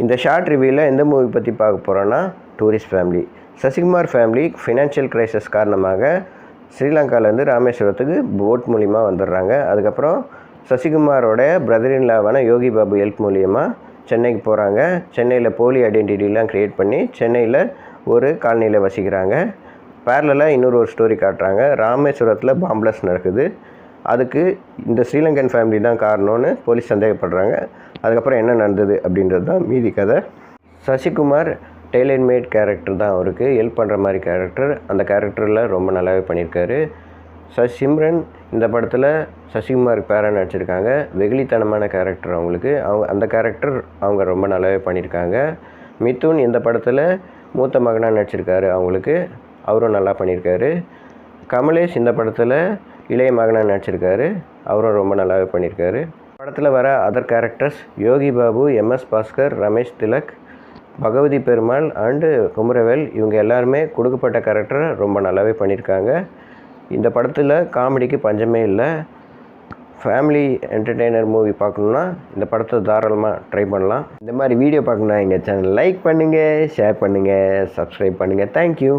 இந்த ஷார்ட் ரிவ்யூவில் எந்த மூவி பற்றி பார்க்க போகிறோன்னா tourist family. Sasikumar family financial crisis காரணமாக ஸ்ரீலங்காவிலேருந்து ராமேஸ்வரத்துக்கு போட் மூலிமா வந்துடுறாங்க. அதுக்கப்புறம் சசிகுமாரோட பிரதர் இன் லாவான யோகி பாபு ஹெல்ப் மூலியமாக சென்னைக்கு போகிறாங்க. சென்னையில் போலி ஐடென்டிட்டிலாம் க்ரியேட் பண்ணி சென்னையில் ஒரு காலனியில் வசிக்கிறாங்க. பேரலாக இன்னொரு ஸ்டோரி காட்டுறாங்க. ராமேஸ்வரத்தில் பாம்பிளாஸ்ட் நடக்குது. அதுக்கு இந்த ஸ்ரீலங்கன் ஃபேமிலி தான் காரணம்னு போலீஸ் சந்தேகப்படுறாங்க. அதுக்கப்புறம் என்ன நடந்தது அப்படின்றது தான் மீதி கதை. சசிகுமார் டெய்லர் மேட் கேரக்டர் தான் அவருக்கு ஹெல்ப் பண்ணுற மாதிரி கேரக்டர். அந்த கேரக்டரில் ரொம்ப நல்லாவே பண்ணியிருக்காரு. சிம்ரன் இந்த படத்தில் சசிகுமாருக்கு பேராக நடிச்சிருக்காங்க. வெகுளித்தனமான கேரக்டர் அவங்களுக்கு. அந்த கேரக்டர் அவங்க ரொம்ப நல்லாவே பண்ணியிருக்காங்க. மிதுன் இந்த படத்தில் மூத்த மகனாக நடிச்சிருக்காரு. அவங்களுக்கு அவரும் நல்லா பண்ணியிருக்காரு. கமலேஷ் இந்த படத்தில் இளைய மகனாக நடிச்சிருக்காரு. அவரும் ரொம்ப நல்லாவே பண்ணியிருக்காரு. படத்தில் வர other characters Yogi Babu, MS Bhaskar, Ramesh Thilak, Bhagavathi Perumal and Kumaravel இவங்க எல்லாருமே கொடுக்கப்பட்ட கேரக்டரை ரொம்ப நல்லாவே பண்ணியிருக்காங்க. இந்த படத்தில் காமெடிக்கு பஞ்சமே இல்லை. ஃபேமிலி என்டர்டெய்னர் மூவி பார்க்கணுன்னா இந்த படத்தை தாராளமாக ட்ரை பண்ணலாம். இந்த மாதிரி வீடியோ பார்க்கணுன்னா எங்கள் சேனல் லைக் பண்ணுங்கள், ஷேர் பண்ணுங்கள், சப்ஸ்கிரைப் பண்ணுங்கள். தேங்க்யூ.